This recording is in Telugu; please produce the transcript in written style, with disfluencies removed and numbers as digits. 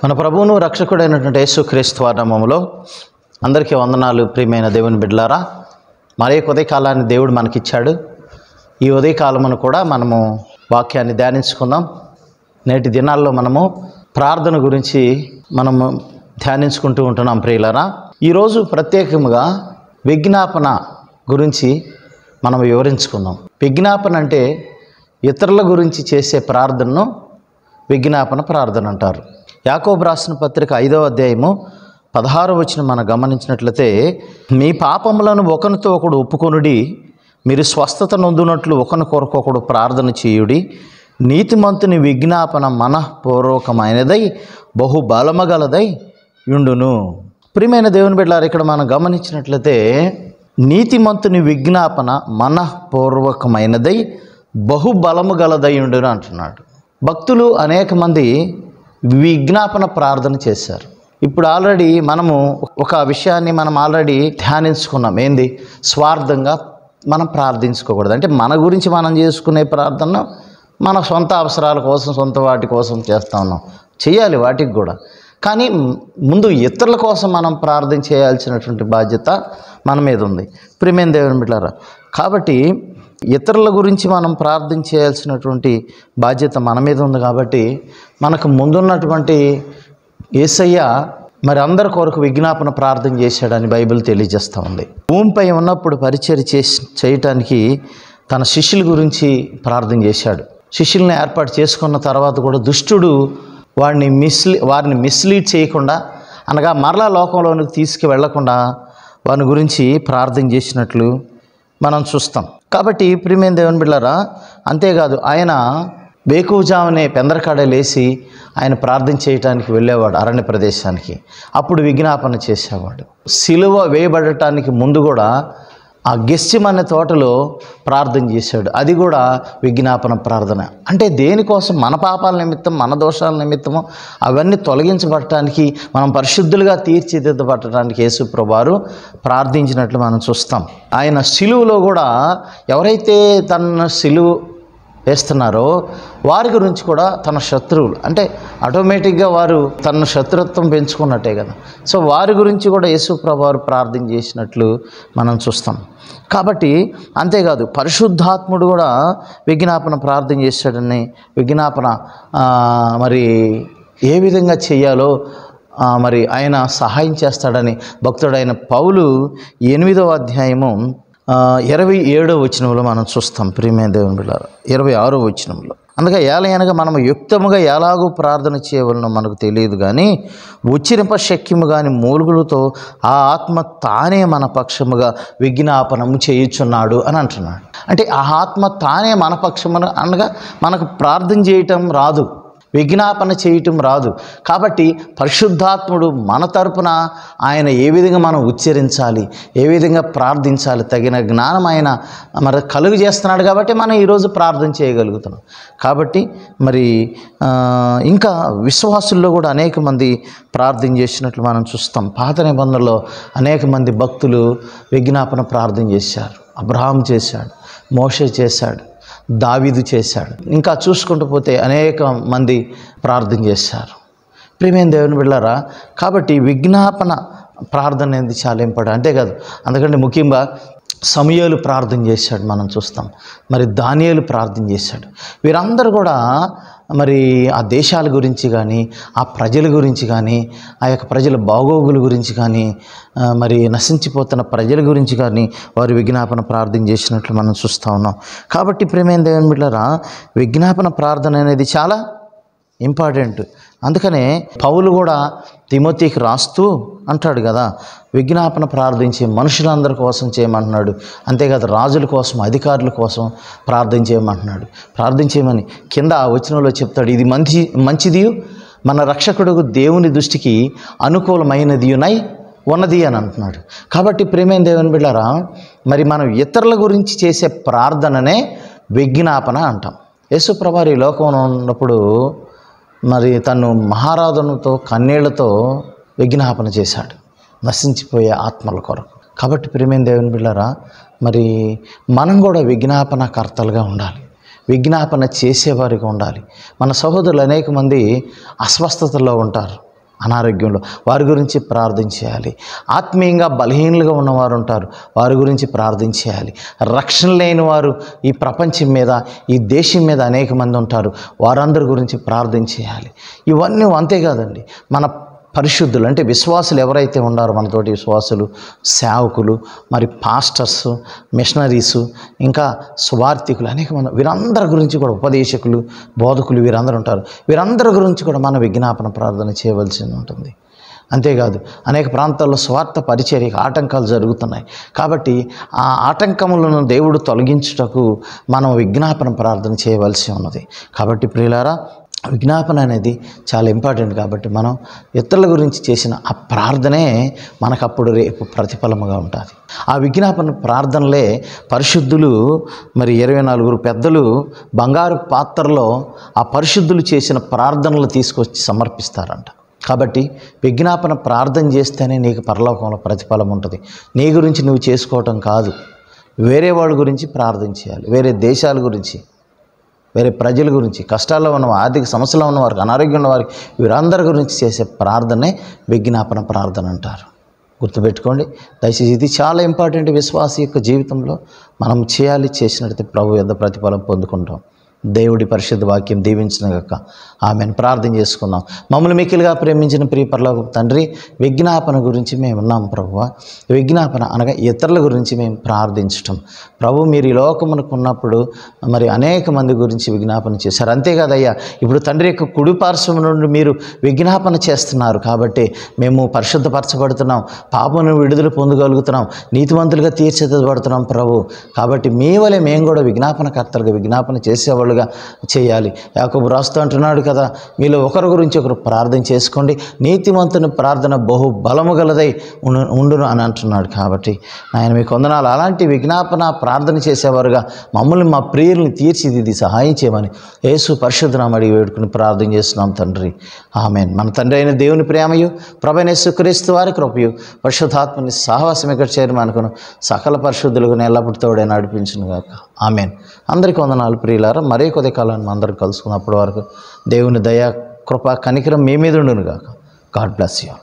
మన ప్రభువును రక్షకుడైనటువంటి యేసుక్రీస్తు నామములో అందరికీ వందనాలు. ప్రియమైన దేవుని బిడ్డలారా, మరే ఉదయకాలాన్ని దేవుడు మనకిచ్చాడు. ఈ ఉదయకాలమును కూడా మనము వాక్యాన్ని ధ్యానించుకుందాం. నేటి దినాల్లో మనము ప్రార్థన గురించి మనము ధ్యానించుకుంటూ ఉంటున్నాం. ప్రియులారా, ఈరోజు ప్రత్యేకంగా విజ్ఞాపన గురించి మనం వివరించుకుందాం. విజ్ఞాపన అంటే ఇతరుల గురించి చేసే ప్రార్థనను విజ్ఞాపన ప్రార్థన అంటారు. యాకోబు రాసిన పత్రిక 5వ అధ్యాయము 16వ వచనం మనం గమనించినట్లయితే, మీ పాపములను ఒకనితో ఒకడు ఒప్పుకొనుడి, మీరు స్వస్థత నొందునట్లు ఒకని కొరకు ఒకడు ప్రార్థన చేయుడి, నీతిమంతుని విజ్ఞాపన మనఃపూర్వకమైనదై బహుబలమగలదై యుండును. ప్రియమైన దేవుని బిడ్డలారా, ఇక్కడ మనం గమనించినట్లయితే నీతిమంతుని విజ్ఞాపన మనఃపూర్వకమైనదై బహుబలము గలదై యుండును అంటున్నాడు. భక్తులు అనేక మంది విజ్ఞాపన ప్రార్థన చేశారు. ఇప్పుడు ఆల్రెడీ మనము ఒక విషయాన్ని మనం ఆల్రెడీ ధ్యానించుకున్నాం. ఏంది? స్వార్థంగా మనం ప్రార్థించుకోకూడదు. అంటే మన గురించి మనం చేసుకునే ప్రార్థన మన సొంత అవసరాల కోసం, సొంత వాటి కోసం చేస్తూ ఉన్నాం. చేయాలి వాటికి కూడా, కానీ ముందు ఇతరుల కోసం మనం ప్రార్థన చేయాల్సినటువంటి బాధ్యత మన మీద ఉంది. ప్రియమైన దేవుని బిడ్డలారా, కాబట్టి ఇతరుల గురించి మనం ప్రార్థన చేయాల్సినటువంటి బాధ్యత మన మీద ఉంది. కాబట్టి మనకు ముందున్నటువంటి యేసయ్య మరి అందరి కొరకు విజ్ఞాపన ప్రార్థన చేశాడని బైబిల్ తెలియజేస్తూ ఉంది. భూమిపై ఉన్నప్పుడు పరిచర్య చేయటానికి తన శిష్యుల గురించి ప్రార్థన చేశాడు. శిష్యుల్ని ఏర్పాటు చేసుకున్న తర్వాత కూడా దుష్టుడు వారిని మిస్లీడ్ చేయకుండా, అనగా మరలా లోకంలోనికి తీసుకువెళ్లకుండా వారి గురించి ప్రార్థన చేసినట్లు మనం చూస్తాం. కాబట్టి ప్రియమైన దేవుని బిడ్డలారా, అంతేకాదు ఆయన వేకువజామునే పెందరకాడ లేచి ఆయన ప్రార్థన చేయటానికి వెళ్ళేవాడు అరణ్య ప్రదేశానికి. అప్పుడు విజ్ఞాపన చేసేవాడు. సిలువ వేయబడటానికి ముందు కూడా ఆ గెస్సిమనే తోటలో ప్రార్థన చేశాడు. అది కూడా విజ్ఞాపన ప్రార్థన. అంటే దేనికోసం? మన పాపాల నిమిత్తం, మన దోషాల నిమిత్తము అవన్నీ తొలగించబడటానికి, మనం పరిశుద్ధులుగా తీర్చిదిద్దబడటానికి యేసు ప్రభువారు ప్రార్థించినట్లు మనం చూస్తాం. ఆయన సిలువలో కూడా ఎవరైతే తన సిలువ వేస్తున్నారో వారి గురించి కూడా తన శత్రువులు, అంటే ఆటోమేటిక్గా వారు తన శత్రుత్వం పెంచుకున్నట్టే కదా. సో వారి గురించి కూడా యేసు ప్రభువారు ప్రార్థన చేసినట్లు మనం చూస్తాం. కాబట్టి అంతేకాదు, పరిశుద్ధాత్ముడు కూడా విజ్ఞాపన ప్రార్థన చేశాడని, విజ్ఞాపన మరి ఏ విధంగా చేయాలో మరి ఆయన సహాయం చేస్తాడని భక్తుడైన పౌలు 8వ అధ్యాయము 27వ వచనంలో మనం చూస్తాం. ప్రియమైన దేవుని బిడ్డలారా, 26వ వచనంలో, అందుకే ఏలయనగా మనము యుక్తముగా ఎలాగూ ప్రార్థన చేయవలనో మనకు తెలియదు, కానీ ఉచ్చరింప శక్యము కానీ మూలుగులతో ఆ ఆత్మ తానే మన పక్షముగా విజ్ఞాపనము చేయుచున్నాడు అని అంటున్నాడు. అంటే ఆ ఆత్మ తానే మన పక్షమున, అనగా మనకు ప్రార్థన చేయటం రాదు, విజ్ఞాపన చేయటం రాదు. కాబట్టి పరిశుద్ధాత్ముడు మన తరపున ఆయన ఏ విధంగా మనం ఉచ్చరించాలి, ఏ విధంగా ప్రార్థించాలి, తగిన జ్ఞానం ఆయన మరి కలుగు చేస్తున్నాడు. కాబట్టి మనం ఈరోజు ప్రార్థన చేయగలుగుతున్నాం. కాబట్టి మరి ఇంకా విశ్వాసుల్లో కూడా అనేక మంది ప్రార్థన చేసినట్లు మనం చూస్తాం. పాత నిబంధనలో అనేక మంది భక్తులు విజ్ఞాపన ప్రార్థన చేశారు. అబ్రహాం చేశాడు, మోషే చేశాడు, దావీదు చేశాడు, ఇంకా చూసుకుంటూ పోతే అనేక మంది ప్రార్థన చేశారు. ప్రియమైన దేవుని బిడ్డలారా, కాబట్టి విజ్ఞాపన ప్రార్థన అనేది చాలా ఇంపార్టెంట్. అంతేకాదు, అందుకంటే ముఖ్యంగా సమూయేలు ప్రార్థన చేశాడు మనం చూస్తాం. మరి దానియేలు ప్రార్థన చేశాడు. వీరందరూ కూడా మరి ఆ దేశాల గురించి కానీ, ఆ ప్రజల గురించి కానీ, ఆ యొక్క ప్రజల బాగోగుల గురించి కానీ, మరి నశించిపోతున్న ప్రజల గురించి కానీ వారు విజ్ఞాపన ప్రార్థన చేసినట్లు మనం చూస్తూ ఉన్నాం. కాబట్టి ప్రియమైన దేవుని బిడ్డలారా, విజ్ఞాపన ప్రార్థన అనేది చాలా ఇంపార్టెంట్. అందుకనే పౌలు కూడా తిమోతికి రాస్తూ అంటాడు కదా, విజ్ఞాపన ప్రార్థించి మనుషులందరి కోసం చేయమంటున్నాడు. అంతేకాదు, రాజుల కోసం, అధికారుల కోసం ప్రార్థన చేయమంటున్నాడు. ప్రార్థన చేయమని కింద ఆ వచనంలో చెప్తాడు, ఇది మంచిది మన రక్షకుడు దేవుని దృష్టికి అనుకూలమైనదియునై ఉన్నది అని అంటున్నాడు. కాబట్టి ప్రియమైన దేవుని బిడ్డలారా, మరి మనం ఇతరుల గురించి చేసే ప్రార్థననే విజ్ఞాపన అంటాం. యేసు ప్రభువారు ఈ లోకంలో ఉన్నప్పుడు మరి తను మహారాధనతో, కన్నీళ్లతో విజ్ఞాపన చేశాడు నశించిపోయే ఆత్మల కొరకు. కాబట్టి ప్రియమైన దేవుని బిడ్డలారా, మరి మనం కూడా విజ్ఞాపనకర్తలుగా ఉండాలి. విజ్ఞాపన చేసేవారిగా ఉండాలి. మన సహోదరులు అనేక మంది అస్వస్థతలో ఉంటారు. అనారోగ్యంలో, వారి గురించి ప్రార్థన చేయాలి. ఆత్మీయంగా బలహీనులుగా ఉన్నవారు ఉంటారు, వారి గురించి ప్రార్థన చేయాలి. రక్షణ లేని వారు ఈ ప్రపంచం మీద, ఈ దేశం మీద అనేక మంది ఉంటారు, వారందరి గురించి ప్రార్థన చేయాలి. ఇవన్నీ అంతేకాదండి, మన పరిశుద్ధులు అంటే విశ్వాసులు ఎవరైతే ఉన్నారో, మనతోటి విశ్వాసులు, సేవకులు, మరి పాస్టర్స్, మిషనరీసు, ఇంకా సువార్థికులు, అనేక మంది, వీరందరి గురించి కూడా, ఉపదేశకులు, బోధకులు, వీరందరూ ఉంటారు. వీరందరి గురించి కూడా మనం విజ్ఞాపన ప్రార్థన చేయవలసి ఉంటుంది. అంతేకాదు, అనేక ప్రాంతాల్లో స్వార్థ పరిచర్యకు ఆటంకాలు జరుగుతున్నాయి. కాబట్టి ఆ ఆటంకములను దేవుడు తొలగించుటకు మనం విజ్ఞాపన ప్రార్థన చేయవలసి ఉన్నది. కాబట్టి ప్రియులారా, విజ్ఞాపన అనేది చాలా ఇంపార్టెంట్. కాబట్టి మనం ఇతరుల గురించి చేసిన ఆ ప్రార్థనే మనకప్పుడు రేపు ప్రతిఫలముగా ఉంటుంది. ఆ విజ్ఞాపన ప్రార్థనలే పరిశుద్ధులు, మరి 24 పెద్దలు బంగారు పాత్రలో ఆ పరిశుద్ధులు చేసిన ప్రార్థనలు తీసుకొచ్చి సమర్పిస్తారంట. కాబట్టి విజ్ఞాపన ప్రార్థన చేస్తేనే నీకు పరలోకంలో ప్రతిఫలం ఉంటుంది. నీ గురించి నువ్వు చేసుకోవటం కాదు, వేరే వాళ్ళ గురించి ప్రార్థన చేయాలి. వేరే దేశాల గురించి, వేరే ప్రజల గురించి, కష్టాల్లో ఉన్న, ఆర్థిక సమస్యలో ఉన్న వారికి, అనారోగ్యం ఉన్న వారికి, వీరందరి గురించి చేసే ప్రార్థనే విజ్ఞాపన ప్రార్థన అంటారు. గుర్తుపెట్టుకోండి దయచేసి, ఇది చాలా ఇంపార్టెంట్. విశ్వాస యొక్క జీవితంలో మనం చేయాలి. చేసినట్లయితే ప్రభు యొద్ద ప్రతిఫలం పొందుకుంటాం. దేవుడి పరిశుద్ధ వాక్యం దీవించినగాక. ఆమెను ప్రార్థన చేసుకుందాం. మమ్మల్ని మిక్కిలిగా ప్రేమించిన ప్రియ పరలోకపు తండ్రి, విజ్ఞాపన గురించి మేము ఉన్నాం ప్రభువా. విజ్ఞాపన అనగా ఇతరుల గురించి మేము ప్రార్థించటం. ప్రభు, మీరు ఈ లోకమునకు ఉన్నప్పుడు మరి అనేక మంది గురించి విజ్ఞాపన చేశారు. అంతేకాదయ్యా, ఇప్పుడు తండ్రి యొక్క కుడి పార్శ్వం నుండి మీరు విజ్ఞాపన చేస్తున్నారు. కాబట్టి మేము పరిశుద్ధపరచబడుతున్నాం, పాపను విడుదల పొందగలుగుతున్నాం, నీతివంతులుగా తీర్చిదిద్దబడుతున్నాం ప్రభు. కాబట్టి మీ వలె మేము కూడా విజ్ఞాపనకర్తలుగా, విజ్ఞాపన చేసేవాళ్ళుగా చేయాలి. యాకోబు రాస్తూ అంటున్నాడు కదా, మీలో ఒకరి గురించి ఒకరు ప్రార్థన చేసుకోండి, నీతిమంతుని ప్రార్థన బహు బలము గలదై ఉండును అని అంటున్నాడు. కాబట్టి ఆయన మీకు వందనాలు. అలాంటి విజ్ఞాపన ప్రార్థన చేసేవారుగా మమ్మల్ని, మా ప్రియుల్ని తీర్చిదిద్ది సహాయం చేయమని యేసు పరిశుద్ధ నామమున అడిగి వేడుకుని ప్రార్థన చేస్తున్నాం తండ్రి. ఆమేన్. మన తండ్రి అయిన దేవుని ప్రేమయు, ప్రభువైన యేసుక్రీస్తు వారి కృపయు, పరిశుద్ధాత్మని సహవాసం ఇక్కడ చేరమనుకును సకల పరిశుద్ధులకు ఎల్లప్పుడూ తోడే నడిపించును గాక. ఆమేన్. అందరికీ వందనాలు ప్రియులారా. మరే కొద్ది కాలాన్ని అందరం కలుసుకున్నప్పటి వరకు దేవుని దయ, కృప, కనికరం మీ మీద ఉండును గాక. God bless you.